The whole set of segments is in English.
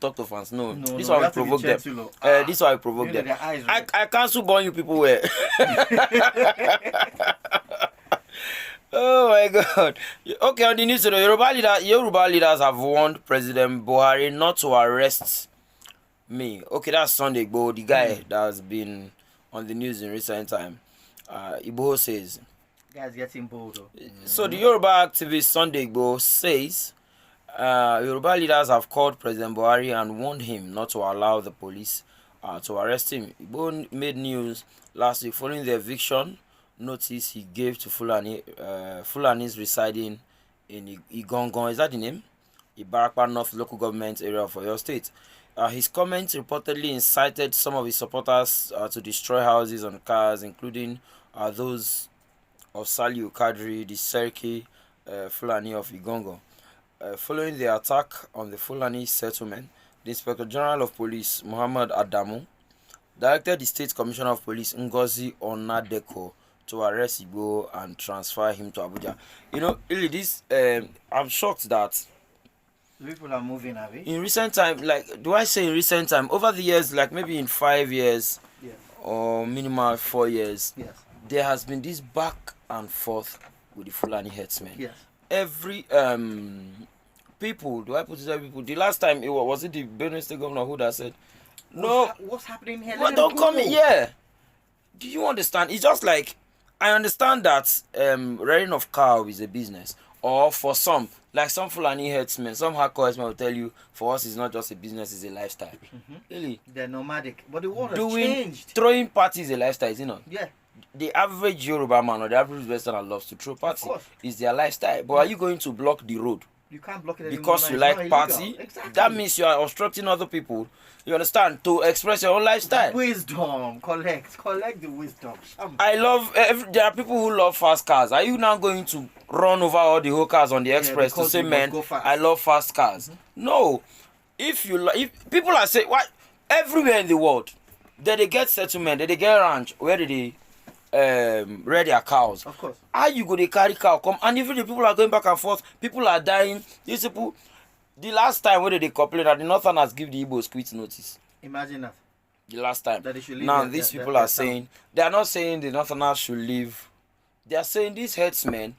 talk to fans. No, No, this no, one you will have to be provoke them. gentle, This one will provoke you know, them. their eyes, right? I cancel born you people were. Oh my God. Okay, on the news today, Yoruba leaders have warned President Buhari not to arrest me. Okay, that's Sunday Igboho, the guy that has been on the news in recent time. Igboho says. Guys getting bold though. So the Yoruba activist Sunday Igboho says Yoruba leaders have called President Buhari and warned him not to allow the police to arrest him. Igboho made news last week following the eviction notice he gave to Fulanis residing in Igongon. Is that the name? Ibarakpa North local government area of Oyo State. His comments reportedly incited some of his supporters to destroy houses and cars, including those of Saliu Kadri, the Serki Fulani of Igongo. Following the attack on the Fulani settlement, the Inspector General of Police, Muhammad Adamu, directed the State Commissioner of Police, Ngozi Onadeko, to arrest Igbo and transfer him to Abuja. You know, really, this, I'm shocked that people are moving, have in recent time, like, do I say in recent time, over the years, like maybe in 5 years, yes, or minimal 4 years, yes, there has been this back and forth with the Fulani herdsmen. yes. Every people, do I put it every people? The last time it was it the Benue State Governor who that said, no, what's happening here? well, don't come in. Yeah. Do you understand? It's just like I understand that rearing of cow is a business, or for some, like some Fulani herdsmen, some hardcore herdsmen will tell you, for us it's not just a business, it's a lifestyle. Really, they're nomadic, but the world has doing changed. throwing parties is a lifestyle, is it not? Yeah. The average Yoruba man or the average Westerner loves to throw party. Is their lifestyle. But are you going to block the road? You can't block it Because you anymore. like It's party? Exactly. That means you are obstructing other people. You understand? To express your own lifestyle. Wisdom. Collect the wisdom. I love, there are people who love fast cars. Are you now going to run over all the whole cars on the express to say, man, I love fast cars? No. If people are saying, what? Everywhere in the world, they get settlement, they get ranch, where they rear their cows. Of course. How you go they carry cow come, and even the people are going back and forth, people are dying. These people, the last time when they complain that the Northerners give the Igbos quit notice. Imagine that. The last time. That they should leave now these people are saying, they are not saying the Northerners should leave. They are saying these herdsmen,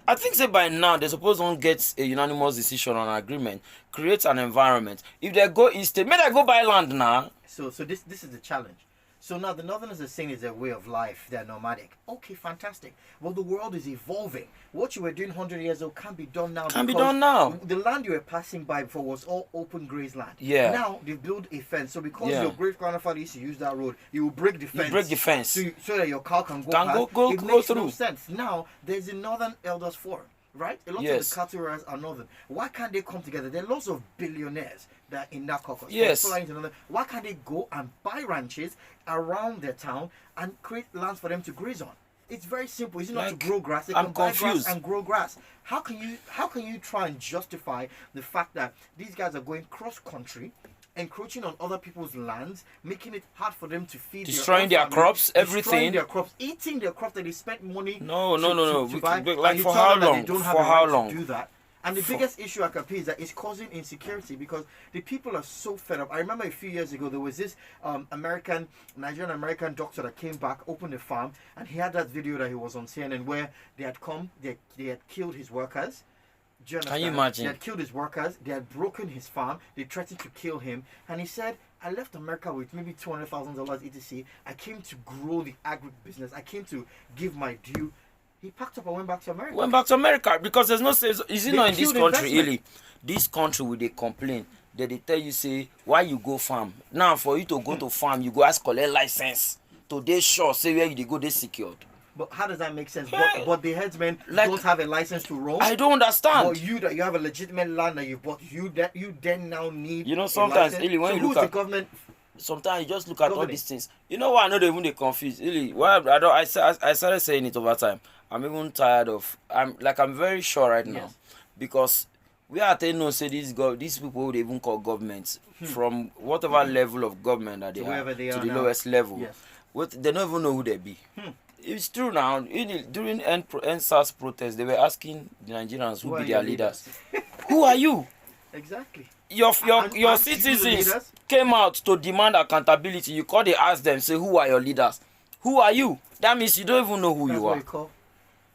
I think say by now they're supposed to get a unanimous decision on agreement, create an environment. If they go instead, may they go buy land now. So this is the challenge. So now the Northerners are saying it's their way of life. They're nomadic. Okay, fantastic. Well, the world is evolving. What you were doing 100 years ago can't be done now. Can't be done now. The land you were passing by before was all open grazed land. Yeah. Now they've built a fence. So because your great grandfather used to use that road, you will break the fence. You break the fence. So that your cow can go past. It makes no sense. Now there's a Northern Elders Forum. Right? A lot of the cattle raiders are northern. Why can't they come together? There are lots of billionaires that are in that caucus. Yes. Why can't they go and buy ranches around their town and create lands for them to graze on? It's very simple. It's not to grow grass. They can buy grass and grow grass. How can you try and justify the fact that these guys are going cross country, encroaching on other people's lands, making it hard for them to feed, destroying their crops, everything, their crops, eating their crops that they spent money no. to buy, like for how long? They don't have for how long? To do that. And the biggest issue at Acapella is that it's causing insecurity because the people are so fed up. I remember a few years ago there was this Nigerian American doctor that came back, opened a farm, and he had that video that he was on CNN where they had killed his workers. Can you imagine? They had killed his workers, they had broken his farm, they threatened to kill him, and he said, I left America with maybe $200,000 etc. I came to grow the agri business. I came to give my due. He packed up and went back to America. Went back to America because there's no sense. Is it not in this country, really? This country where they complain, that they tell you, say, why you go farm? Now, for you to go to farm, you go ask collect license. To they sure, say where you go, they secured. But how does that make sense? But the herdsmen don't have a license to roam. I don't understand. But you have a legitimate land that you bought. You then now need. You know, sometimes really when you look at the government. Sometimes you just look at all these things. You know why I know they even they confused. Really, why I started saying it over time. I'm even tired of. I'm very sure right now, because we are telling no say these people they even call governments from whatever level of government that they are to the lowest level. Yes. They don't even know who they be. It's true now. During NSAS protests, they were asking the Nigerians who be their leaders. Who are you? Exactly. your citizens came out to demand accountability. You call, they ask them, say, who are your leaders? Who are you? That means you don't even know who you are.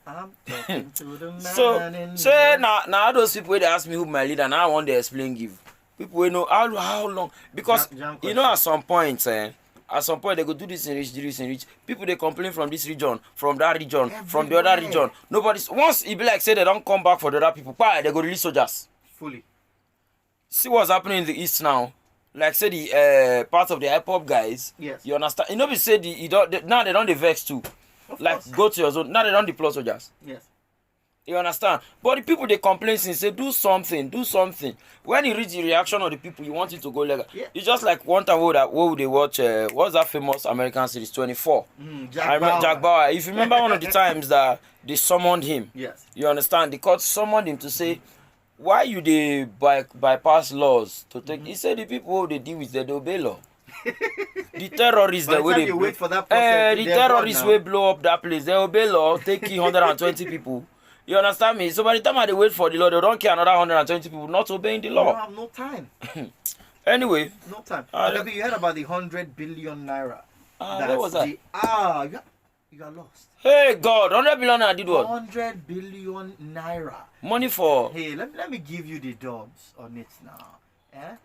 I'm talking to the man. So now those people they ask me who my leader, now I want to explain give. People will know how long, because you know at some point they go do this in rich. People they complain from this region, from that region, from the other region. Nobody's once it be like say they don't come back for the other people. Why they go release soldiers? Fully. See what's happening in the east now. Like say the part of the hip hop guys. Yes. You understand? You know we say now they don't the vex too. Like go to your zone. Now they don't deploy soldiers. Yes. You understand? But the people they complain since say do something. When you read the reaction of the people, you want it to go legal. Yeah. It's just like one time where they watch what's that famous American series 24? Jack Bauer. If you remember one of the times that they summoned him. Yes. You understand? The court summoned him to say, why you they bypass laws to take? He said the people who they deal with they obey law. The terrorists By the time you wait for that process, the terrorists will blow up that place. They obey law, take 120 people. You understand me? So by the time they wait for the law, they don't care another 120 people not obeying the law. You don't have no time. Anyway. No time. You heard about the 100 billion naira. What was that? You are lost. Hey God, 100 billion naira did what? 100 billion naira. Money for? Hey, let me give you the dubs on it now. Eh?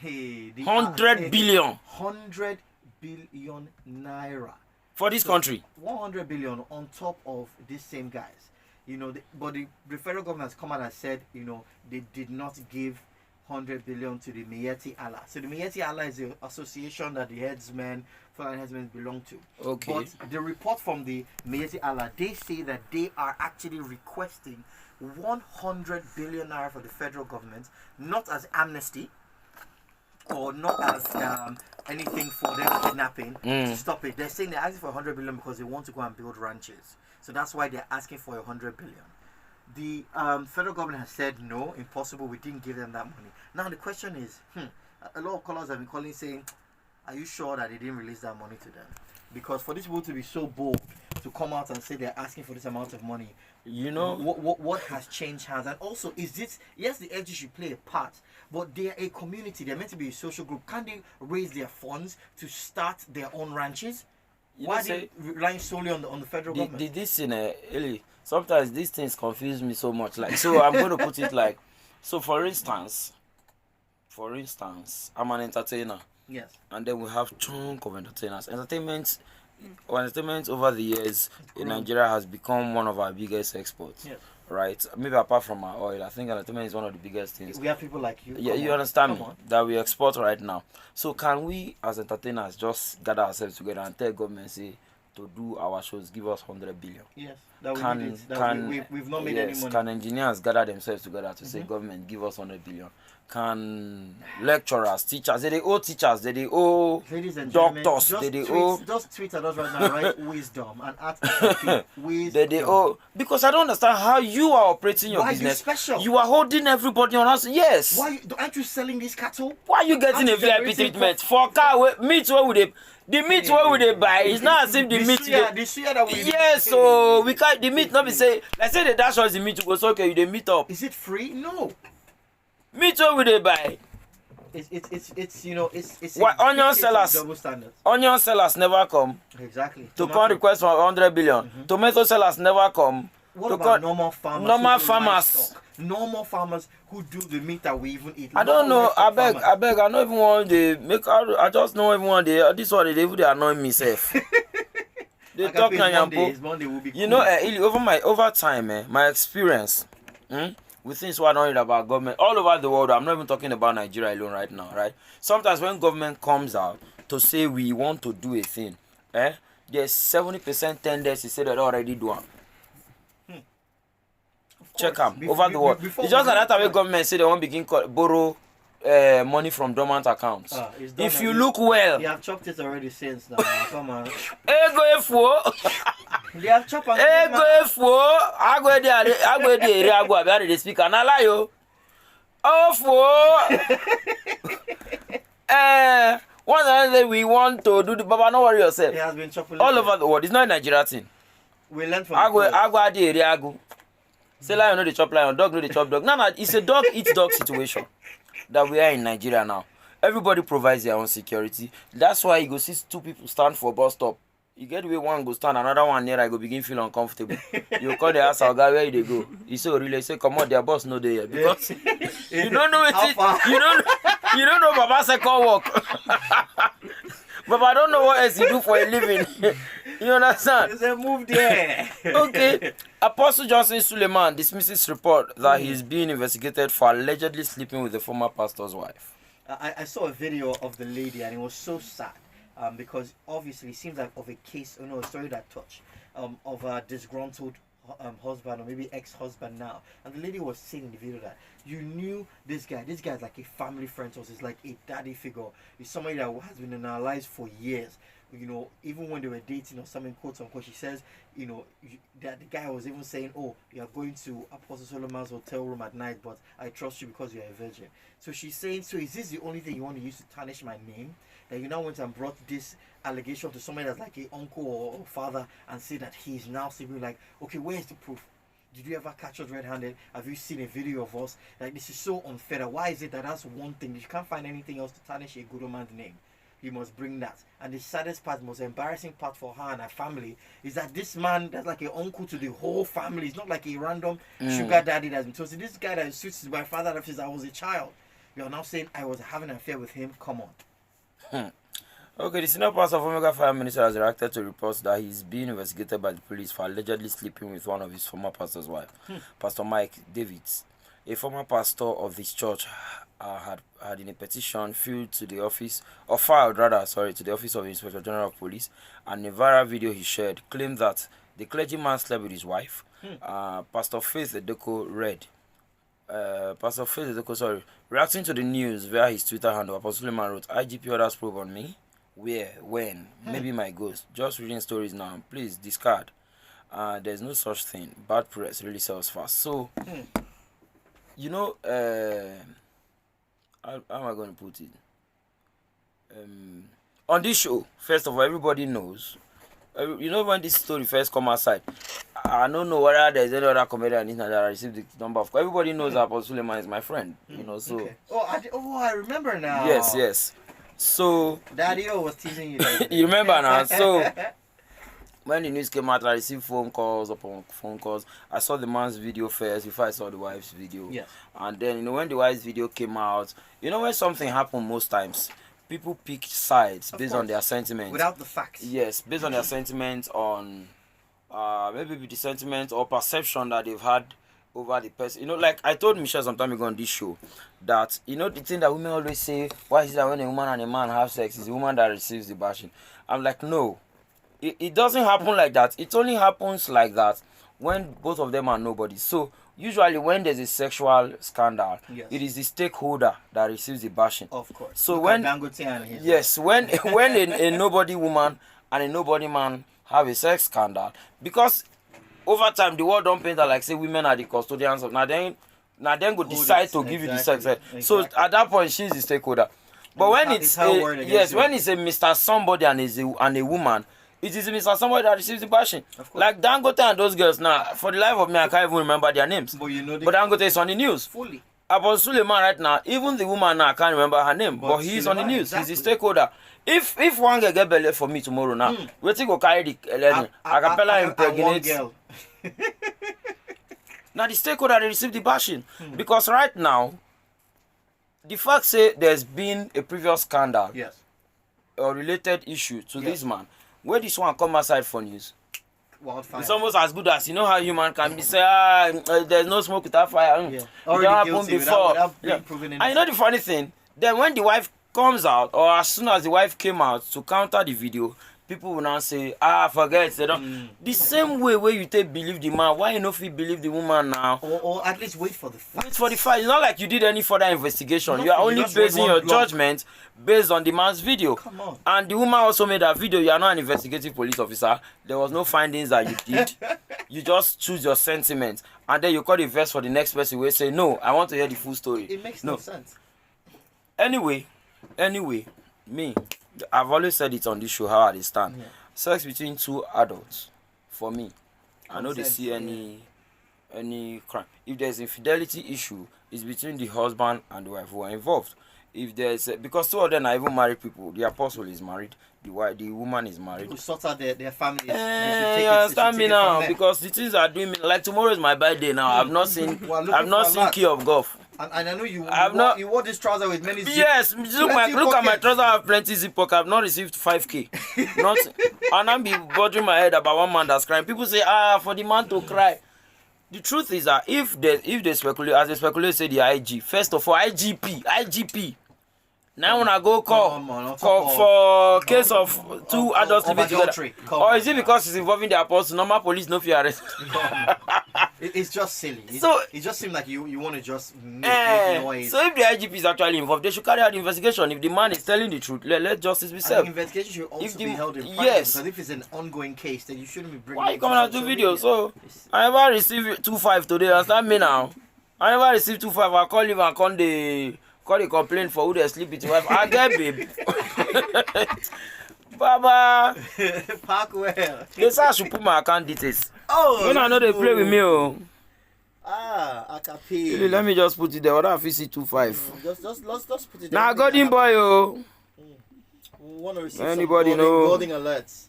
Hey, 100 billion. 100 billion naira. For this country? 100 billion on top of these same guys. You know, but the federal government has come out and said, you know, they did not give 100 billion to the Miyetti Allah. So the Miyetti Allah is the association that the Herdsmen, Fulani Herdsmen belong to. Okay. But the report from the Miyetti Allah, they say that they are actually requesting 100 billion naira for the federal government, not as amnesty or not as anything for them kidnapping to stop it. They're saying they're asking for 100 billion because they want to go and build ranches. So that's why they're asking for 100 billion. The federal government has said no, impossible. We didn't give them that money. Now the question is, a lot of callers have been calling saying, are you sure that they didn't release that money to them? Because for these people to be so bold to come out and say they're asking for this amount of money, you know, what has changed hands? And also, is this, yes, the FG should play a part, but they're a community. They're meant to be a social group. Can they raise their funds to start their own ranches? Why are they relying solely on the federal government? This in Eli, sometimes these things confuse me so much. Like, so I'm going to put it like, so for instance, I'm an entertainer. Yes. And then we have chunk of entertainers. Entertainment over the years in Nigeria has become one of our biggest exports. Yes. Right? Maybe apart from our oil, I think entertainment is one of the biggest things. We have people like you. Yeah, you understand me? That we export right now. So can we as entertainers just gather ourselves together and tell government, say, to do our shows, give us 100 billion? Yes. We've not made any money. Can engineers gather themselves together to say, government, give us 100 billion? Can lecturers, teachers, they owe teachers, they owe doctors, they owe... Just tweet at us right now, right? Wisdom and at wisdom. They owe... Because I don't understand how you are operating your business. Why are you special? You are holding everybody on us. Yes. Aren't you selling this cattle? Why are you getting a VIP treatment? For car, meat where would they... The meat where would they buy? It's not as if the meat... Yes, so we can't... The meat not be say... Let's say the dash was the meat to go, so okay, you they meet up. Is it free? No. Meat where would they buy? It's you know, it's why onion sellers? Double standards. Onion sellers never come. Exactly. To come request for 100 billion. Tomato sellers never come. What about normal farmers? Normal farmers who do the meat that we even eat. I don't know. I beg. I don't even want to make. I just know everyone. This one they annoy me self. They talk and you know, over time, my experience. With things what I don't read about government all over the world. I'm not even talking about Nigeria alone right now, right? Sometimes when government comes out to say we want to do a thing, there's 70% tendency to say that they already do it. Check them over the world. It's just like that way government say they won't begin borrow money from dormant accounts. If you look well, you have chopped it already since now. Come on. They have chopped it. I go there. They speak and I lie yo. One day we want to do the Baba. Don't worry yourself. It has been chopped all over the world. It's not a Nigeria thing. We learn from. I go the area. Say lion no the chop lion, dog no the chop dog. No, it's a dog eat dog situation. that we are in Nigeria now. Everybody provides their own security. That's why you go see two people stand for bus stop. You get the way one go stand, another one near, I go begin feel uncomfortable. You call the house, guy, where they go? You say, really, say, come on, their boss no there because you don't know it. You don't know Baba second work. But I don't know what else you do for a living. You understand? There's a move there. Okay. Apostle Johnson Suleiman dismisses report that he's being investigated for allegedly sleeping with the former pastor's wife. I saw a video of the lady and it was so sad. Because obviously it seems like of a case, a story that touched of a disgruntled husband or maybe ex-husband now. And the lady was saying in the video that you knew this guy. This guy is like a family friend to us. He's like a daddy figure. He's somebody that has been in our lives for years. Even when they were dating or something, quote unquote, she says, that the guy was even saying, oh, you are going to Apostle Solomon's hotel room at night, but I trust you because you are a virgin. So she's saying, so is this the only thing you want to use to tarnish my name? That you now went and brought this allegation to somebody that's like a uncle or father and say that he's now sleeping? Like, okay, where's the proof? Did you ever catch us red-handed? Have you seen a video of us? Like, this is so unfair. Why is it that that's one thing? You can't find anything else to tarnish a good man's name. You must bring that. And the saddest part, most embarrassing part for her and her family is that this man that's like an uncle to the whole family. It's not like a random sugar daddy that's been told. This guy that suits my father that says I was a child. You are now saying I was having an affair with him. Come on. Okay, the senior pastor of Omega Fire Minister has reacted to reports that he's being investigated by the police for allegedly sleeping with one of his former pastor's wife, Pastor Mike Davids. A former pastor of this church had in a petition filed to the office of the Inspector General of Police, and a viral video he shared claimed that the clergyman slept with his wife. Pastor Faith Edeko reacting to the news via his Twitter handle, Apostle Suleiman wrote, IGP orders probe on me. Where? When? Maybe my ghost. Just reading stories now. Please discard. There's no such thing. Bad press really sells fast. So, how am I going to put it? On this show, first of all, everybody knows. When this story first come outside, I don't know whether there's any other comedian that received the number of. Everybody knows that Apostle Suleiman is my friend. So. Okay. I remember now. Yes. So. Daddy was teasing you. You remember now? So. When the news came out, I received phone calls upon phone calls. I saw the man's video first before I saw the wife's video. Yes. And then, when the wife's video came out, when something happened most times, people pick sides based on their sentiments. Without the facts. Yes, based on their sentiments on maybe the sentiment or perception that they've had over the person. Like I told Michelle some time ago on this show that, the thing that women always say, why is it that when a woman and a man have sex, it's the woman that receives the bashing? I'm like, no. It doesn't happen like that. It only happens like that when both of them are nobody. So usually when there's a sexual scandal, it is the stakeholder that receives the bashing. Of course. So when a nobody woman and a nobody man have a sex scandal, because over time the world don't paint that like say women are the custodians of now then go decide to give you the sex. Exactly. So at that point she's the stakeholder. But when it's a Mr. Somebody and a woman, it is Mr. Somebody that receives the bashing. Like Dangote and those girls now, for the life of me, I can't even remember their names. But Dangote is on the news. Fully. Apostle Suleiman right now, even the woman now, I can't remember her name. But he's on the news. Exactly. He's the stakeholder. If one girl get belly for me tomorrow now, we think go carry the Acapella impregnate. Now the stakeholder they receive the bashing. Because right now, the fact say there's been a previous scandal or related issue to this man. Where this one come aside for news? Wildfire. It's almost as good as how human can be say, there's no smoke without fire. Yeah. Already happened before. Without proven anything. And the funny thing, then when the wife comes out, or as soon as the wife came out to counter the video, people will now say, forget. They don't. The same way where you take believe the man, why you not feel believe the woman now? Or at least wait for the facts. Wait for the facts. It's not like you did any further investigation. You are only basing your judgment based on the man's video. Come on. And the woman also made that video. You are not an investigative police officer. There was no findings that you did. You just choose your sentiment. And then you call the verse for the next person where you say, no, I want to hear the full story. It makes no sense. Anyway, me, I've always said it on this show how I stand. Sex between two adults, for me, I know they see any any crime. If there's infidelity issue, it's between the husband and the wife who are involved. If there's because two of them are even married people. The apostle is married, the woman is married. Who sort out their families. You understand me now? Because the things are doing me like tomorrow is my birthday now. I've not seen Key of Golf. And I know you wore this trouser with many zips. Yes, look at my trouser. I have plenty zip pocket. I've not received 5K. Not, and I'm be bothering my head about one man that's crying. People say, for the man to cry. The truth is that if they speculate, as they speculate, say the IG. First of all, IGP. Now when I go call for case of two adults living together, or is it because it's involving the apostle? Normal police no fear arrest. It's just silly. It just seems like you want to just make noise. So if the IGP is actually involved, they should carry out the investigation. If the man is telling the truth, let justice be served. The investigation should also be held in private. Yes. Because if it's an ongoing case, then you shouldn't be bringing. Why you coming out to video? So I never received 2.5 today. Understand me now? I never received 2.5. I call him and call the complaint for who they sleep with your wife. I get babe. Baba. Park well. They say I should put my account details. Oh. I know they play with me. Acapella. Let me just put it there. What if you see 2.5? Just put it there. Now golden boy Want to receive anybody know? Golden alerts.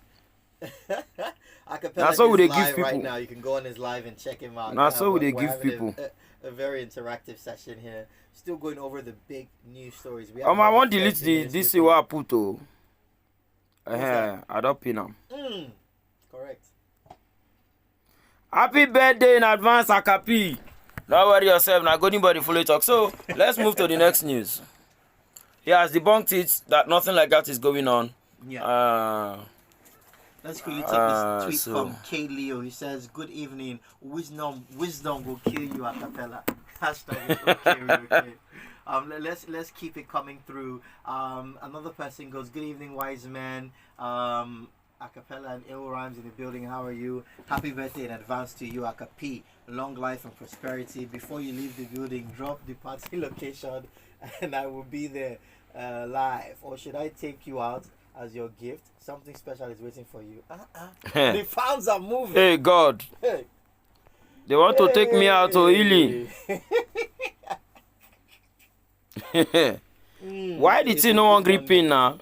Acapella That's how they give people. Right now, you can go on his live and check him out. That's how they give people. A very interactive session here. Still going over the big news stories. I want to delete this what I put I don't pin them. Correct. Happy birthday in advance, Akapi. Don't worry yourself, now golden body fully talk. So let's move to the next news. He has debunked it that nothing like that is going on. Yeah. Let's quickly take this tweet from K Leo. He says, "Good evening. Wisdom will kill you, Acapella." Hashtag okay. Let's keep it coming through. Another person goes, "Good evening, wise man. Acapella and ill rhymes in the building. How are you? Happy birthday in advance to you, Acapi. Long life and prosperity. Before you leave the building, drop the party location, and I will be there live. Or should I take you out as your gift? Something special is waiting for you." The fans are moving. Hey God. Hey. They want to take me out to Ili. Why did he no one gripping now?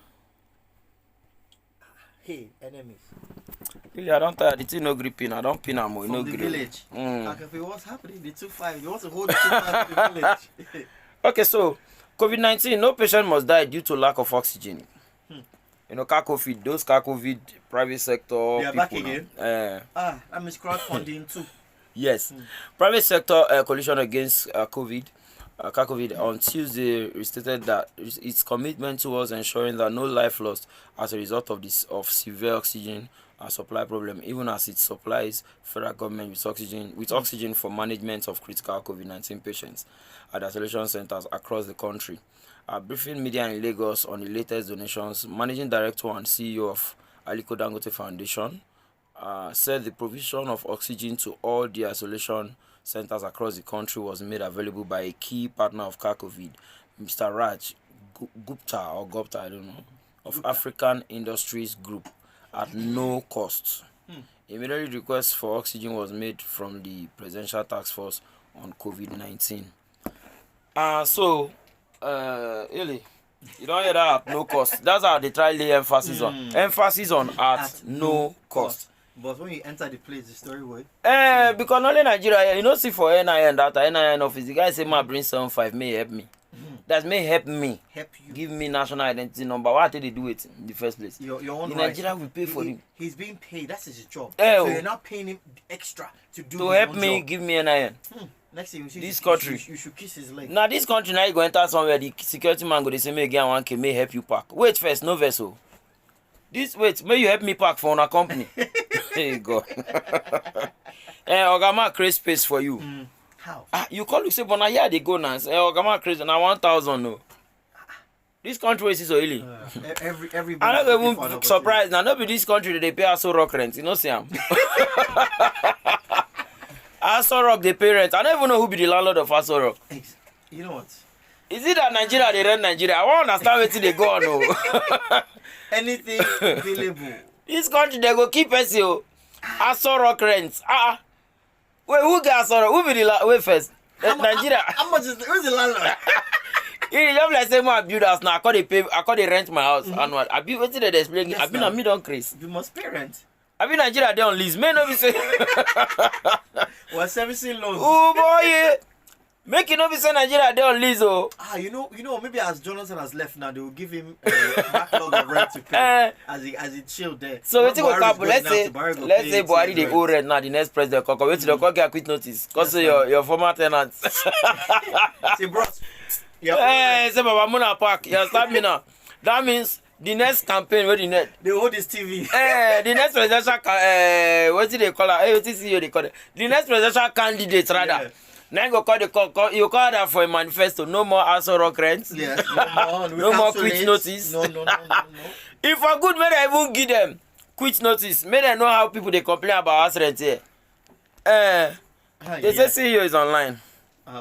Hey, enemies. Really, I don't tire. The thing no gripping. I don't pin am. From no the grip. Village. What's happening? The 2.5. You want to hold the 2.5 in the village. Okay, so COVID-19. No patient must die due to lack of oxygen. You know, COVID. Those COVID private sector. They are back again. That means crowdfunding too. Yes. Private sector coalition against COVID on Tuesday restated that its commitment towards ensuring that no life lost as a result of severe oxygen supply problem, even as it supplies federal government with oxygen for management of critical COVID-19 patients at isolation centers across the country. Briefing media in Lagos on the latest donations, Managing Director and CEO of Aliko Dangote Foundation said the provision of oxygen to all the isolation centers across the country was made available by a key partner of COVID, Mr. Raj Gupta, I don't know, of African Industries Group at no cost. Immediately request for oxygen was made from the Presidential Task Force on COVID-19. Really, you don't hear that at no cost. That's how they try to lay emphasis on. Emphasis on at no cost. But when you enter the place, the story would. Because only Nigeria, you know, see for NIN that NIN office, the guy say, "Ma bring 75, may help me." That may help me. Help you. Give me national identity number. Why did they do it in the first place? Your own in Nigeria, we pay for him. He's being paid. That's his job. So you're not paying him extra to do to help me. Job. Give me NIN. Next thing you see, this country, you should kiss his leg. Now this country, now you go enter somewhere. The security man go they say, "Me again 1K, may help you pack." Wait first, no vessel. May you help me pack for our company. Hey God. Ogama create space for you. How? You call you say, "But now here they go now." Ogama create now 1,000 no. This country is so early. Everybody. I'm not even surprised now. Not be this country they pay Aso Rock rent. You know, Sam. Aso Rock they pay rent. I don't even know who be the landlord of Aso Rock. You know what? Is it that Nigeria they rent Nigeria? I won't understand where they go on. Anything available. This country they go keep us you. Aso Rock rent. Wait, who got sorry? Who be the wait first? Nigeria. How much is who's the landlord? You just like say my build house now. I call they rent my house annual. I be waiting they explain. I been a mid on Chris. You must pay rent. I been Nigeria they on lease. May not be say. We're servicing loans. Oh boy, yeah. Make it not be say Nigeria they on lease. Oh. You know. Maybe as Jonathan has left now, they will give him a backlog of rent to pay as he chilled there. So we think let's say Buhari they owe rent now. The next president come wait till they get quit notice. Cause your former tenants. Say bros. Hey, say Baba Muna Park. You understand me now? That means the next campaign where they hold this TV. The next presidential what do they call it? What is they call it? The next presidential candidate rather. Yeah. Now go call you call that for a manifesto. No more Aso Rock rents. Yes, no more. No more quit notice. No. If for good, may I even give them quit notice. May they know how people they complain about house rent here. They say CEO is online.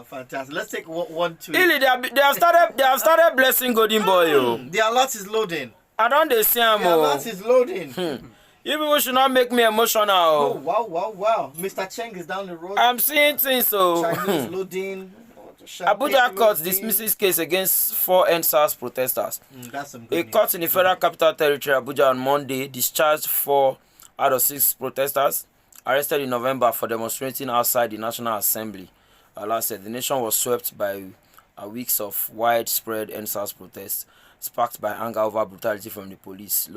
Fantastic. Let's take one tweet. Really, they have started blessing Golden Boy. The alert is loading. I don't see him. The alert is loading. You people should not make me emotional. Oh, wow. Mr. Cheng is down the road. I'm seeing things so. Chinese loading. Abuja court dismisses case against 4 NSAS protesters. That's some good A court in the Federal Capital Territory, Abuja, on Monday discharged 4 out of 6 protesters arrested in November for demonstrating outside the National Assembly. Allah said the nation was swept by weeks of widespread NSAS protests, sparked by anger over brutality from the police.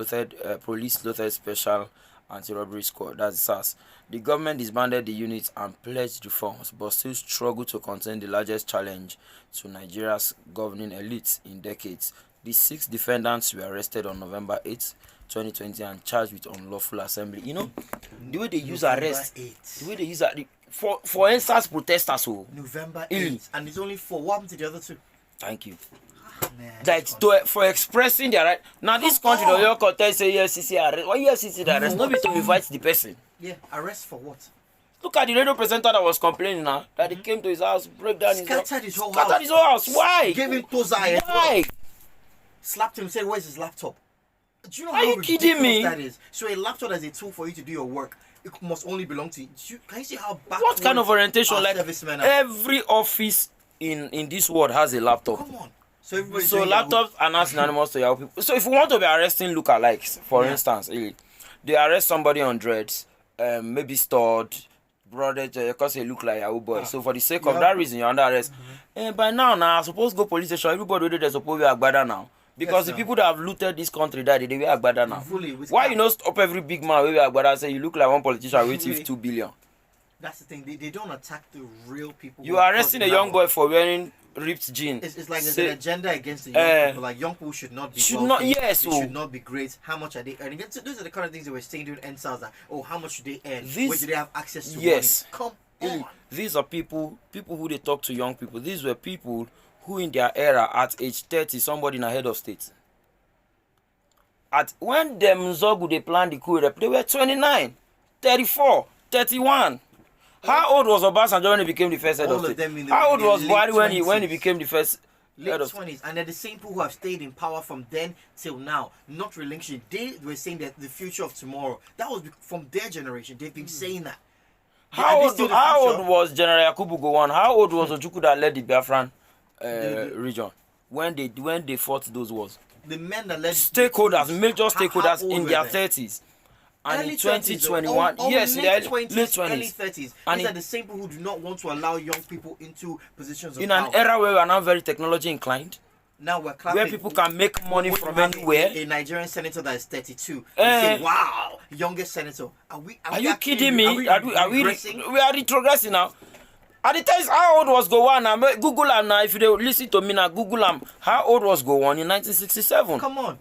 Police loaded special anti-robbery squad, that's SARS. The government disbanded the unit and pledged reforms, but still struggled to contain the largest challenge to Nigeria's governing elite in decades. The 6 defendants were arrested on November 8, 2020 and charged with unlawful assembly. You know, the way they use arrest, the way they use for NSAS protesters. November 8th, and it's only 4. What happened to the other 2? Thank you. Man, like for expressing their right. Now this country, the Oyo Cortez say EFCC arrest. Why EFCC arrest? No be to invite the person. Yeah, arrest for what? Look at the radio presenter that was complaining now that he came to his house, break down scattered his whole house. Why? Gave him tozai. Why? Slapped him. Said, "Where's his laptop?" Do you know Are you kidding me? That is? So a laptop is a tool for you to do your work. It must only belong to you. Can you see how bad? What kind of orientation? Like every office in this world has a laptop. Come on. So laptops are not synonymous to your people. So if we want to be arresting lookalikes, for instance, they arrest somebody on dreads, maybe stored, brother, because they look like Yahoo boy. So for the sake of that reason, you're under arrest. By now, I suppose go police station. Everybody they're supposed to be agbada now. Because the people that have looted this country that they wear agbada now. Why you not stop every big man with agbada and say you look like one politician with 2 billion? That's the thing. They don't attack the real people. You are arresting a young boy for wearing ripped jeans. It's like there's an agenda against the young people. Like young people should not be wealthy. They should not be great. How much are they earning? So those are the kind of things that we're saying during NSAS. That how much should they earn? Where do they have access to money? Come on. These are people who they talk to young people. These were people who in their era at age 30 somebody in a head of state. When them Zogu they planned the coup, they were 29, 34, 31. How old was Obasanjo when he became the first head of state? How old was Buhari when he became the first late 20s? And they're the same people who have stayed in power from then till now, not relinquishing. They were saying that the future of tomorrow. That was from their generation. They've been saying that. How old was General Yakubu Gowon? How old was Ojukwu that led the Biafran region when they fought those wars? The men that led major stakeholders in their 30s. And early in 2021, yes, in the late 20s. Early 30s. And these are the same people who do not want to allow young people into positions of power. In an era where we are now very technology inclined. Now we're clapping. Where people can make money from anywhere. A Nigerian senator that is 32. Say, wow, youngest senator. Are you kidding me? We are retrogressing now. At the time, how old was Gowon? Google him now. If you listen to me now, Google him. How old was Gowon in 1967? Come on.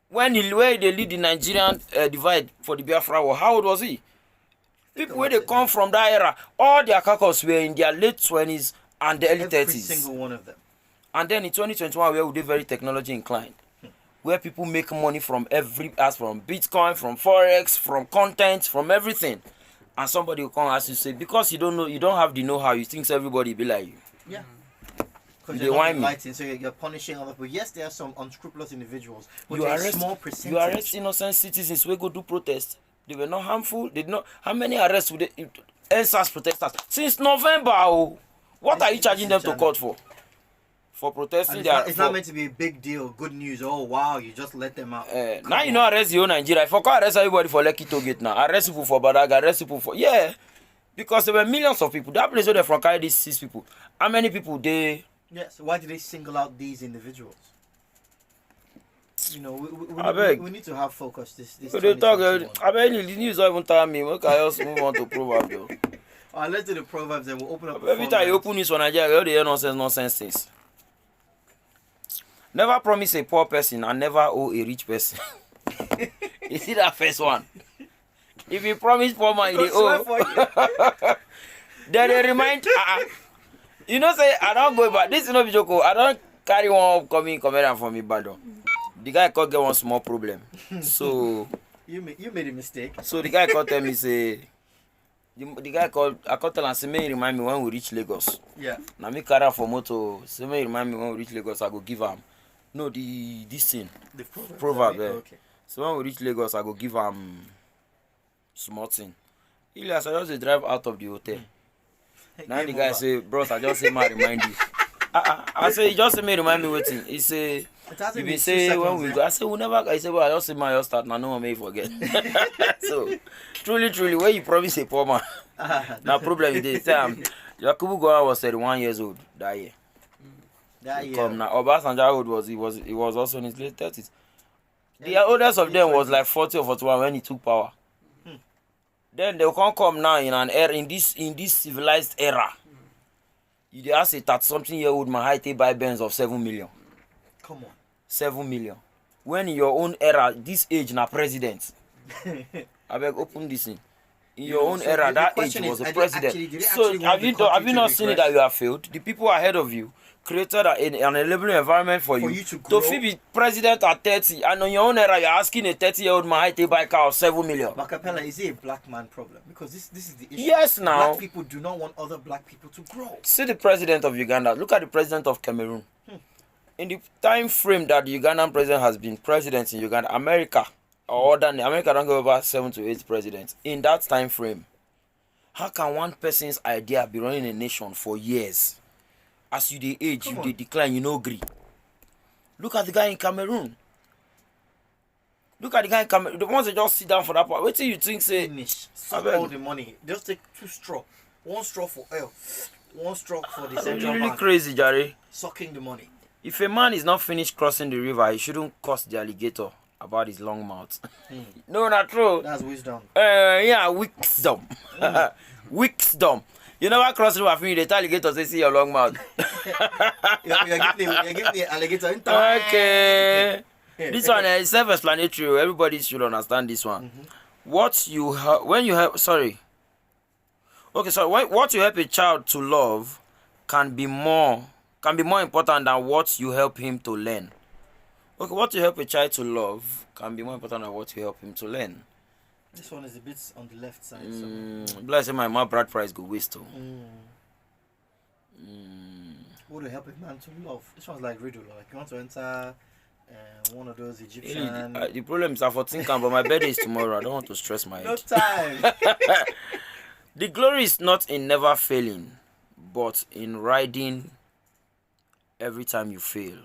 When they lead the Nigerian divide for the Biafra war, how old was he? People where they come from that era, all their kakos were in their late 20s and the early 30s. Every single one of them. And then in 2021, where we did very technology inclined, where people make money from from Bitcoin, from Forex, from content, from everything. And somebody will come and ask you, say, because you don't have the know-how, you think everybody be like you. Yeah. Because you're not enlightened, so you're punishing other people. Yes, there are some unscrupulous individuals, but there's a small percentage. You arrest innocent citizens who go do protest. They were not harmful. They did not. How many arrests would they? NSAS protesters since November. Oh, what are you charging them to court for? For protesting their... It's not meant to be a big deal. Good news. Oh, wow. You just let them out. Now you know arrest the whole Nigeria. If I can't arrest everybody for Lekki Tollgate now, arrest people for Badaga, arrest people for... Yeah. Because there were millions of people. That place where they from carry these 6 people. How many people they... Yes. Why did they single out these individuals? You know, we need to have focus. This they talk. I mean, the news don't even tell me. What can I just move on to proverbs though? Let's do the proverbs and we'll open up. Every time you open this for Nigeria, you hear nonsense things. Never promise a poor person and never owe a rich person. You see that first one? If you promise poor man, they owe. Then they remind. You know, say I don't go back. This is not be joke. I don't carry one upcoming comedian for me, bad. The guy could get one small problem. So you made a mistake. So the guy called tell me say. The guy called. I called tell and say, "May remind me when we reach Lagos." Yeah. Now me carry for motor. Say, "May remind me when we reach Lagos, I go give him." No, this thing. The proverb. Okay. So when we reach Lagos, I go give small thing. He as I just drive out of the hotel. Now the guy say, "Bros, I just say, man, remind you." I say, "He just say me remind me waiting." He say, "You been say when we go." I say, "We never." I say, "Well, I just say my just start. Now no one may forget." So truly, when you promise a poor man, now problem is this. Yakubu Gowon was 31 years old that year. That year. Come now, Obasanjo was also in his late 30s. The oldest of them was like 40 or 41 when he took power. Then they can't come now in an era in this civilized era. You ask a 30-something-year-old man how to buy Benz of 7 million. Come on. 7 million. When in your own era, this age na president. I beg open this in. In your own era, that age was a president. So have you not seen it that you have failed? The people ahead of you created an enabling environment for you to be president at 30, and on your own era, you're asking a 30-year-old man how to buy a car of 7 million. But Acapella, is it a black man problem? Because this is the issue. Yes, now. Black people do not want other black people to grow. See the president of Uganda. Look at the president of Cameroon. In the time frame that the Ugandan president has been president in Uganda, America don't go over 7 to 8 presidents. In that time frame, how can one person's idea be running a nation for years? As you the age, you the decline, you no agree. Look at the guy in Cameroon. The ones that just sit down for that part. Wait till you think say finish. Suck all the money. Just take 2 straws. 1 straw for oil. 1 straw for the central really bank. Crazy, Jerry. Sucking the money. If a man is not finished crossing the river, he shouldn't curse the alligator about his long mouth. No, not true. That's wisdom. Yeah, wisdom. Wisdom. You never cross the river, finish the alligator, they see your long mouth. you're giving the alligator into okay. This one is self-explanatory. Everybody should understand this one. What you when you help, sorry. Okay, so what you help a child to love can be more important than what you help him to learn. Okay, what you help a child to love can be more important than what you help him to learn. This one is a bit on the left side. Bless him, my brad price go waste. What will help a man to love? This one's like riddle. Like you want to enter one of those Egyptian. The problem is I for thinking, but my birthday is tomorrow. I don't want to stress my head. No time. The glory is not in never failing, but in riding every time you fail.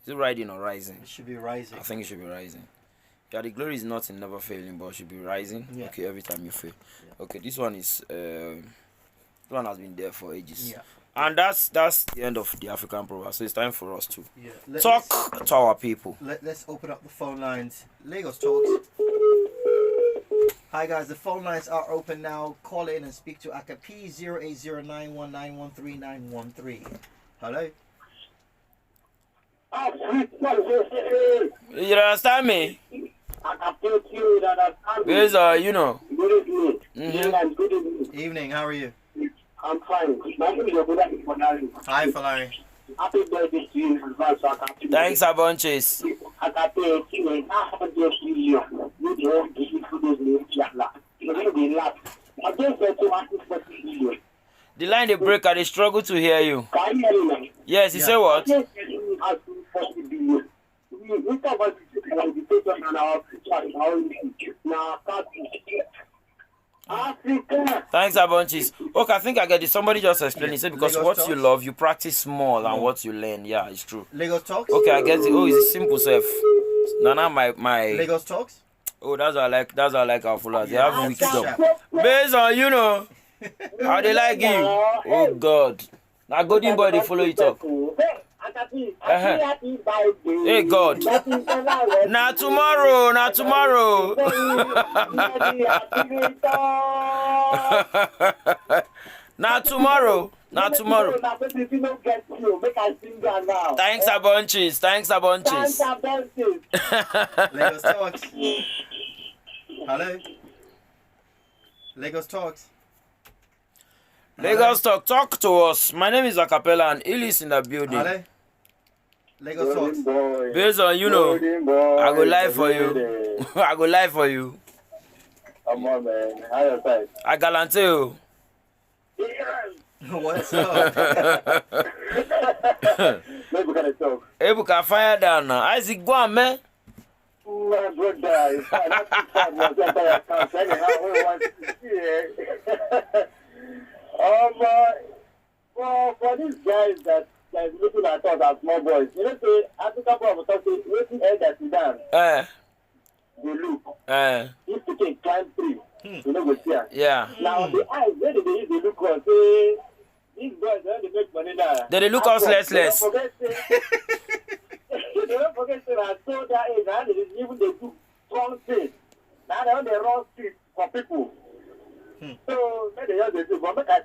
Is it riding or rising? It should be rising. I think it should be rising. Yeah, the glory is not in never failing, but it should be rising. Yeah. Okay, every time you fail. Yeah. Okay, this one is this one has been there for ages. Yeah. And that's the end of the African proverb. So it's time for us to talk to our people. Let's open up the phone lines. Lagos Talks. Hi guys, the phone lines are open now. Call in and speak to Acapella 080919139113. Hello. You understand me? Yes, you know. Good evening. Good evening. How are you? I'm fine. Hi, Fulani. Happy birthday to you. Thanks a bunches. The line they break, I struggle to hear you. Can you hear me? Yes, you say what? Africa. Thanks a bunches. Okay, I think I get it. Somebody just explained. He said because Lagos what talks. you love, you practice more than what you learn. Yeah, it's true. Lagos talks. Okay, I get it. Oh, it's a simple self. Nana, my. Lagos talks. Oh, that's what I like. That's what I like our followers. They Yeah, have that's wisdom. sharp. Based on how they like you. Oh God. Now golden boy they follow you talk. Hey God. Now tomorrow. Now tomorrow. Thanks a bunches. Lagos talks. Hello. Lagos talks. Lagos talk to us. My name is Acapella and Illy's in the building. Hello. Lagos talks. Based on I go live for you. I go live for you. Come on, man. How your side? I guarantee you. What's up? Maybe we gotta talk. Ebuka fire down now. Isaac, go on, man. My brother, it's fine. Not too far. Was that by account? Anyhow, we want to see it. For these guys that looking at us as small boys, you know, say African boys will talk say waiting head that you down. They look. If you can climb tree, you know go see am. Yeah. Now the eyes, where they use the look on say these boys when they make money now. They look us less. They don't forget say na so that age now they even they do strong things. Now they on the run street for people. So maybe they just do, but make I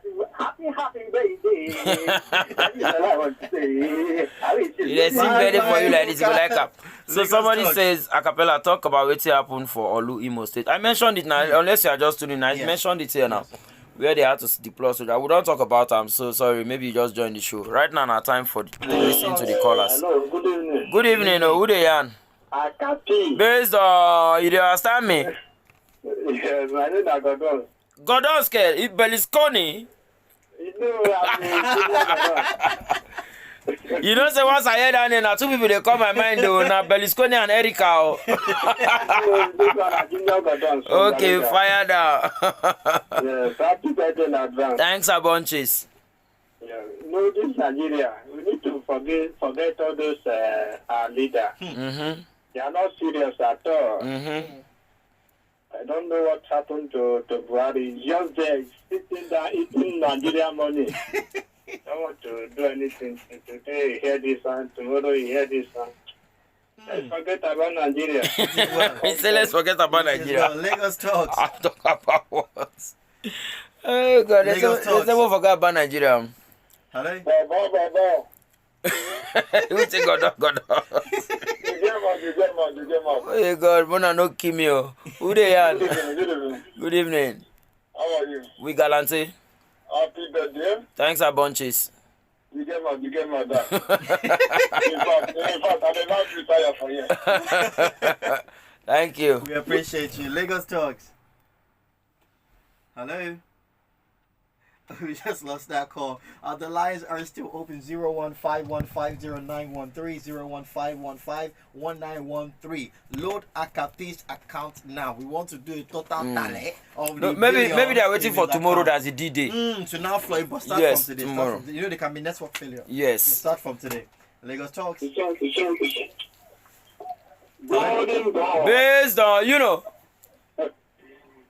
see happy baby. That is all I want to say. They sing very for you like this. You go like that. So somebody says, Acapella, talk about what happened for Olu Imo State. I mentioned it now, unless you are just tuning in. I mentioned it here now, where they had to deploy. So I would not talk about them. So sorry, maybe you just joined the show. Right now, our time for listening to the callers. Hello, good evening. Good evening. Who they are? Acapella. Based on, you understand me? Yes, my name is Godon. Godonske, Berlusconi. You know, You know, say once I hear that name, now two people they come my mind though. Now Berlusconi and Erica. Okay, fire down. Yes, happy birthday in advance. Thanks a bunches. Yeah, no, this Nigeria, we need to forget all those our leaders. They are not serious at all. I don't know what happened to Buhari. He's just there, sitting there eating Nigeria money. Don't want to do anything. Today you hear this one, tomorrow you hear this one. Let's forget about Nigeria. He said, let's forget about Nigeria. Lagos talks. I'll talk about what? Oh God, let's never forget about Nigeria. Hello. Who say God? Oh God, Mona no Kimio. Who they are? Good evening. How are you? We galante. Happy birthday. Thanks a bunches. You get my dad. In fact, I'm about to retire for you. Thank you. We appreciate you. Lagos talks. Hello. We just lost that call. The lines are still open. 015150913 015151913. Load Acapella's account now. We want to do a total tally of the maybe they are waiting for tomorrow. Account. That's the D-Day. So now flow, but start Yes, from today. tomorrow. You know they can be network failure. Yes. Start from today. Lagos talks. Golden ball. Based on,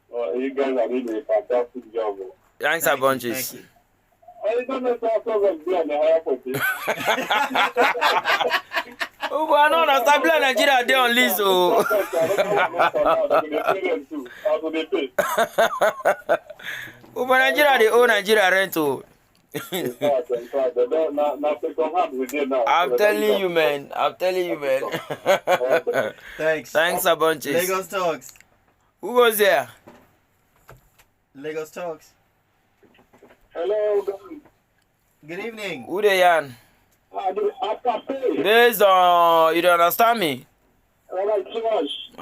Well, you guys are doing a fantastic job. Thanks a bunches. Thank you. I don't know if I'm going to be on the higher position. Oh, but I don't understand. Black Nigeria, they on list. Oh, but Nigeria, they own Nigeria rent. Oh. I'm telling you, man. Thanks a bunches. Lagos talks. Who was there? Lagos talks. Hello, Good evening. Who they are? Based on, you don't understand me? I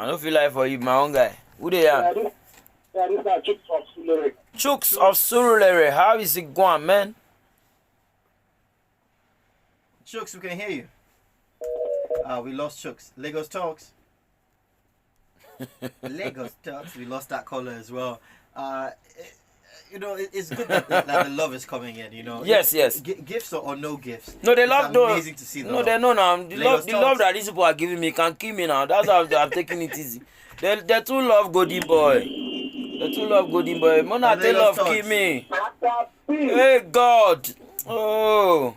don't feel like for you, my own guy. Who they are? Chooks of Surulere. How is it going, man? Chooks, we can hear you. We lost Chooks. Lagos talks. Lagos Talks. We lost that caller as well. It's good that the love is coming in. Yes. Gifts or no gifts. No, they love those. Amazing to see. No, they know now. The love that these people are giving me can kill me now. That's how I'm taking it easy. They too love Golden Boy. They too love Golden Boy. Mona, they love kill me. Hey God. Oh.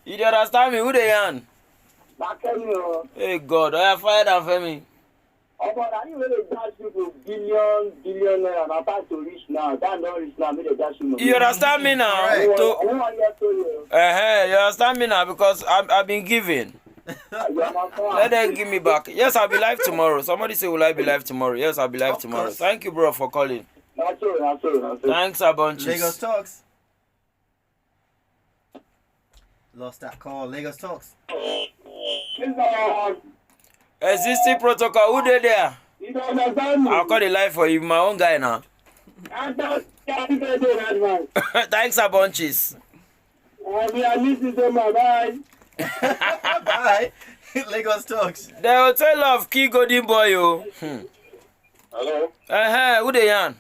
You understand me? Who they are? Hey God, I have fired and Femi. Oh, but I really dash people billion and about to reach now. That don't reach now, maybe dash you. You understand me now? Right. You understand me now because I've been giving. Let them give me back. Yes, I'll be live tomorrow. Somebody say, will I be live tomorrow? Yes, I'll be live tomorrow. Course. Thank you, bro, for calling. That's all. Thanks a bunch. Lagos Talks. Lost that call. Lagos Talks. Existing protocol, who they there? You don't understand me. I'll call the live for you, my own guy now. Thanks a bunches. We are listening to my bye. Bye. Lagos Talks. The hotel of Key Golden Boy, Hello. Who they are?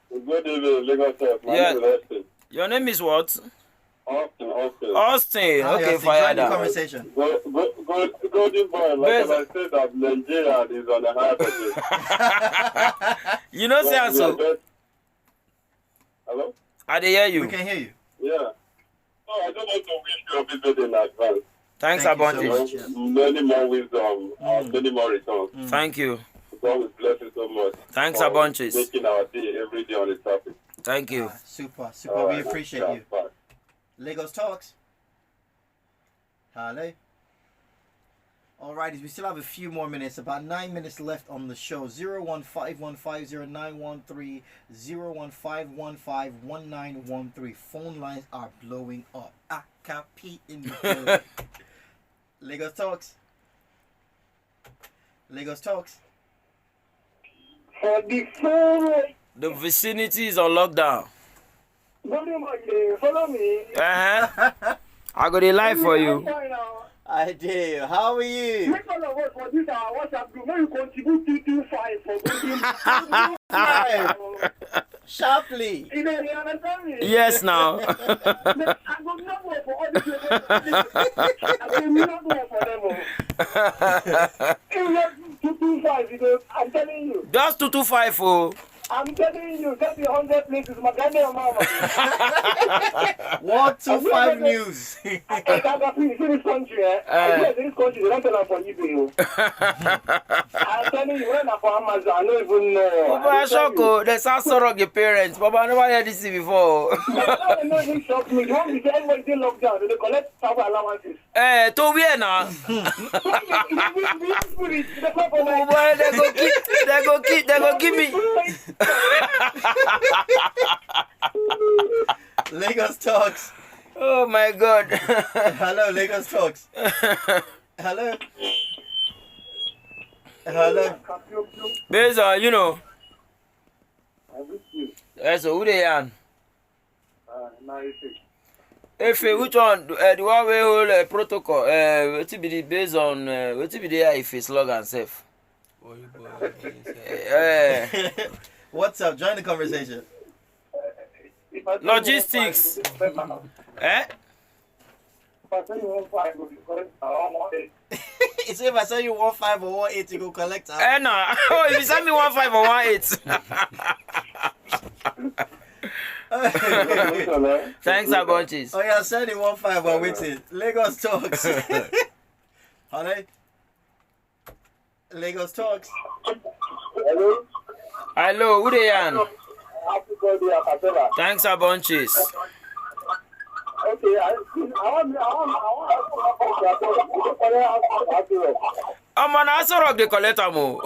Good evening, Lagos Talks. My Yeah. name is Austin. Your name is what? Austin. Austin. Hi, Okay, Austin. fire Join the that. conversation. Golden Boy, like I said that Nigeria is on the high. You know, say so. Hello? I dey hear We you. can hear you. Yeah. So I just want to wish you a visit in advance. Thanks Thank a you so bunches. much. Yes. Many more wisdom, many more returns. Thank you. God will bless you so much. Thanks for a bunches. Making our day every day on the topic. Thank you. Super. All We right. appreciate Yeah, you. bye. Lagos Talks. Hello. Alrighty, we still have a few more minutes. About 9 minutes left on the show. 015150913, 015151913. Phone lines are blowing up. Acapella in the building. Lagos Talks. Lagos Talks. For the phone, The vicinity is on lockdown. follow me. I got a live for you. I do. How are you? Make all of us for this our WhatsApp group. When you contribute 225 for Sharply. you understand me? Yes, now. I go not work for all these people. I go not work for them. If you 225, I'm telling you. Just 225, oh. I'm telling you, get the 100 places, my goddamn mama. 125 news. I can't see this country, I this country, they don't tell us for eBay. I'm telling you, when I'm for Amazon, I don't even know. Papa Shoko, the Sasoro of your parents. Papa, I never heard this before. Now they know this shock me. You want me to say everybody they locked down, they collect travel allowances. To where now? Oh boy, they go give me. Lagos Talks. Oh my God. Hello, Lagos Talks. Hello. Based on, I wish you. so who they are? Now you see. If which one? The one we hold protocol. What be the based on? What be the if slogan safe? What's up? Join the conversation. Logistics. It's if I send you 15 or 18, you go collect. No. Oh, if you send me 15 or 18. Thanks a bunches. Oh yeah, send it 15 while waiting. Lagos Talks. Hello. Lagos Talks. Hello, who they are? Happy birthday, Acapella. Thanks a bunches. Okay, I want I'm on answer of the collector mo.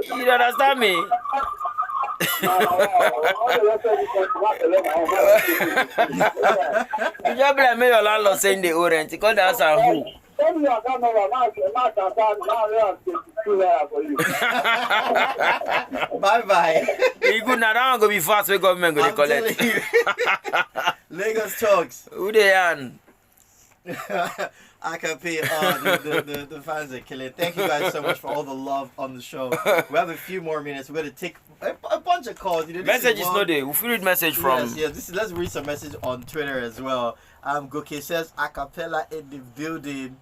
You understand me? You just blame me your landlord saying the orange because that's a who. Bye bye. You good now, that one go be fast where government go to collect. Lagos Talks. Who they are? Acapella, the fans are killing. Thank you guys so much for all the love on the show. We have a few more minutes. We're gonna take a bunch of calls. Messages no day. If we read message from let's read some message on Twitter as well. Goke says Acapella in the building.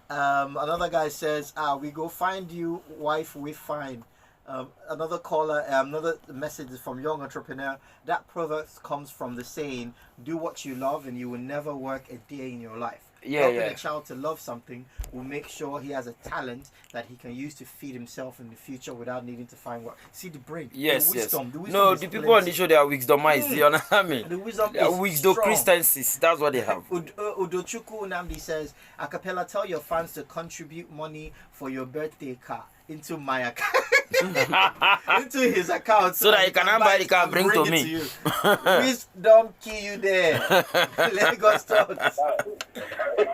Another guy says, we go find you, wife, we find. Another caller, another message is from Young Entrepreneur. That proverb comes from the saying, do what you love and you will never work a day in your life. Helping a child to love something will make sure he has a talent that he can use to feed himself in the future without needing to find work. See the brain, the wisdom. No, the people on the show, they are wisdomized. You understand me? The wisdom they are wisdom Christensis. That's what they have. Udochukwu Namdi says, Acapella, tell your fans to contribute money for your birthday car into my account. Into his account so that he can buy the car, bring to me. Wisdom key you there. Lagos talks. Wait,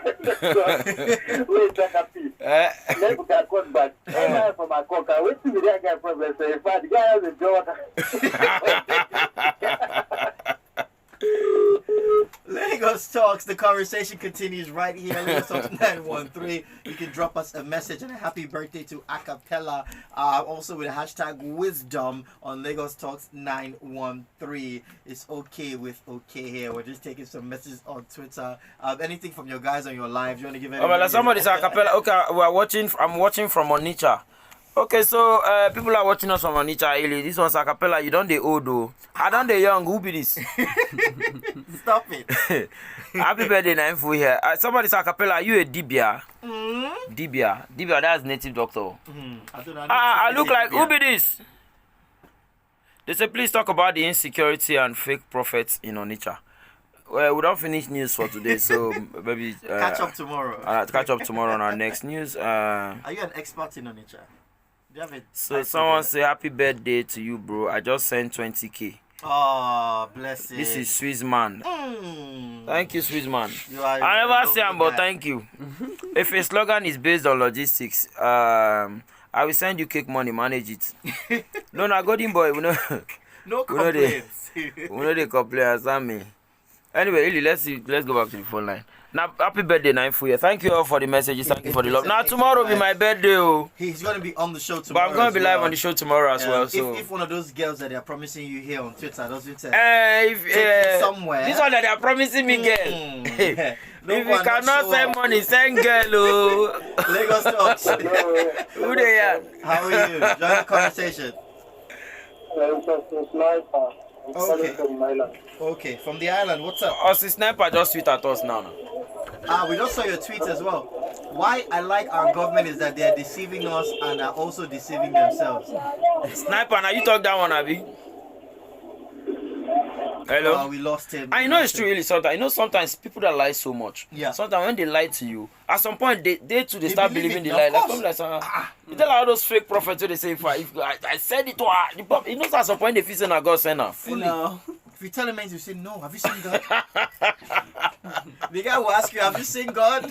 let me get back. I'm from my coca. Wait till the guy problem. Say, if the guy has a job. Lagos Talks, the conversation continues right here. Lagos Talks 913. You can drop us a message and a happy birthday to Acapella. Also with the hashtag wisdom on Lagos Talks 913. It's okay with okay here. We're just taking some messages on Twitter. Anything from your guys on your lives? You want to give anything? Well, somebody said Acapella. Okay, I'm watching from Onitsha. Okay, so people are watching us from Onitsha. This one's Acapella. You don't the old though. I don't the young. Who be this? Stop it. Happy birthday, Naimfu here. Somebody said Acapella. Are you a Dibia? Dibia, that's native doctor. I look like who be this? They say please talk about the insecurity and fake prophets in Onitsha. Well, we don't finish news for today, so maybe catch up tomorrow. Catch up tomorrow on our next news. Are you an expert in Onitsha? So someone say happy birthday to you, bro. I just sent 20k. Oh, bless you. This is Swissman. Thank you, Swissman. I never say him, but thank you. If a slogan is based on logistics, I will send you cake money, manage it. No, golden boy, we know. No complaints. We know they complain, understand me. Anyway, Eli, let's go back to the phone line. Now, happy birthday, Naimfu. Thank you all for the messages. Thank you for the love. Now, tomorrow will be my birthday. Oh. He's going to be on the show tomorrow. But I'm going to be live on the show tomorrow as well. So if one of those girls that they are promising you here on Twitter doesn't somewhere. This one that they are promising me, girl. If you cannot send money, send girl. Oh. Lagos Talks. Who they are? How are you? Join the conversation. Okay, from the island, what's up? Us Sniper just tweet at us now. We just saw your tweet as well. Why I like our government is that they are deceiving us and are also deceiving themselves. Sniper, now you talk that one, Abby. Hello? We lost him. I know it's true, really. Sometimes I know sometimes people that lie so much. Yeah. Sometimes when they lie to you, at some point they too they start believing the lie. Like you tell all those fake prophets who they say if I said it to her, you know at some point they feel saying God send her. Fully. If you tell him you say no, have you seen God? The guy will ask you, have you seen God?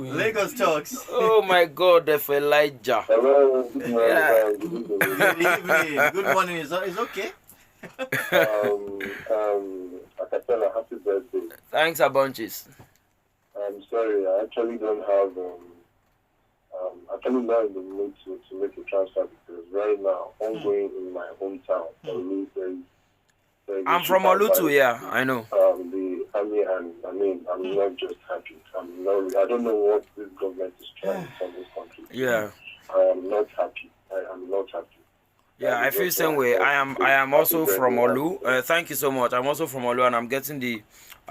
Lagos Talks. Oh my God, that's Elijah. Hello. Good evening. Good morning. Is okay? Acapella, happy birthday. Thanks a bunches. I'm sorry, I actually don't have actually not in the mood to make a transfer because right now ongoing in my hometown, I'm from Olutu, yeah, I know. I'm not just happy. I don't know what this government is trying to tell this country. Yeah. I am not happy. Yeah, I feel the same way. I am also from Olu. Thank you so much. I'm also from Olu, and I'm getting the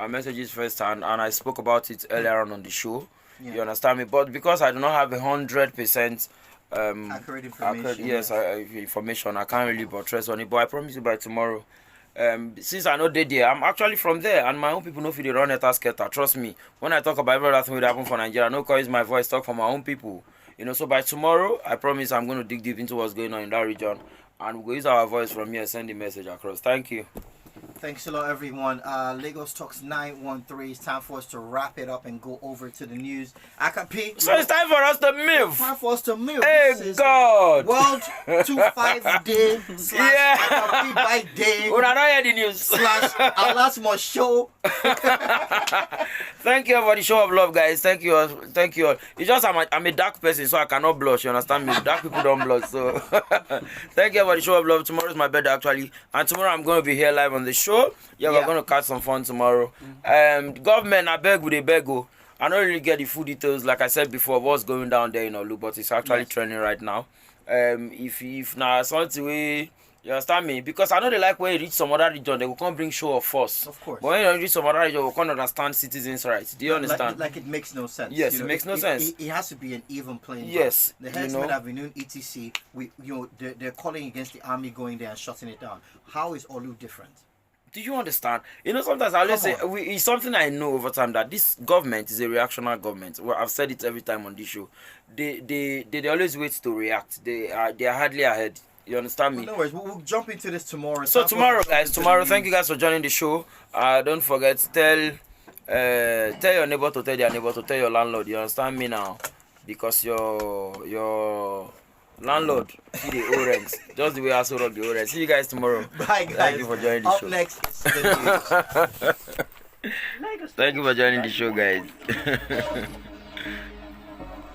messages first hand, and I spoke about it earlier on the show. Yeah. You understand me? But because I do not have 100% accurate information, information, I can't really buttress on it. But I promise you by tomorrow. Since I know they there, I'm actually from there, and my own people know if they run a task. Trust me. When I talk about every other thing that happen for Nigeria, I know cause my voice talk for my own people. So by tomorrow, I promise I'm going to dig deep into what's going on in that region, and we'll use our voice from here, send the message across. Thank you. Thanks a lot, everyone. Lagos Talks 913. It's time for us to wrap it up and go over to the news. Acapella. So it's time for us to move. It's time for us to move. Hey, God. World 25 day / Acapella by day. When I don't hear the news. / our last more show. Thank you for the show of love, guys. Thank you all. Thank you all. It's just I'm a dark person, so I cannot blush. You understand me? Dark people don't blush. So thank you for the show of love. Tomorrow is my birthday, actually, and tomorrow I'm going to be here live on the show. Yeah, we're going to catch some fun tomorrow. Government, I beg with a beg. I don't really get the full details, like I said before, what's going down there in Olu, but it's actually trending right now. If now something way. You understand me? Because I know they like when you reach some other region, they will come bring show of force. Of course. But when you reach some other region, we can't understand citizens' rights. Do you understand? Like it makes no sense. Yes, it makes no sense. It has to be an even playing. Yes. The Herdsmen have been doing ETC. They're calling against the army going there and shutting it down. How is Olu different? Do you understand? Sometimes I always say it's something I know over time that this government is a reactionary government. Well, I've said it every time on this show. They always wait to react. They are hardly ahead. You understand me? No worries. We'll jump into this tomorrow. So tomorrow, guys. Thank you guys for joining the show. Don't forget to tell your neighbor to tell their neighbor to tell your landlord. You understand me now? Because your landlord see the owe rent. Just the way I saw the owe rent. See you guys tomorrow. Bye, guys. Thank you for joining the show. Up next is the news. Thank you for joining the show, guys.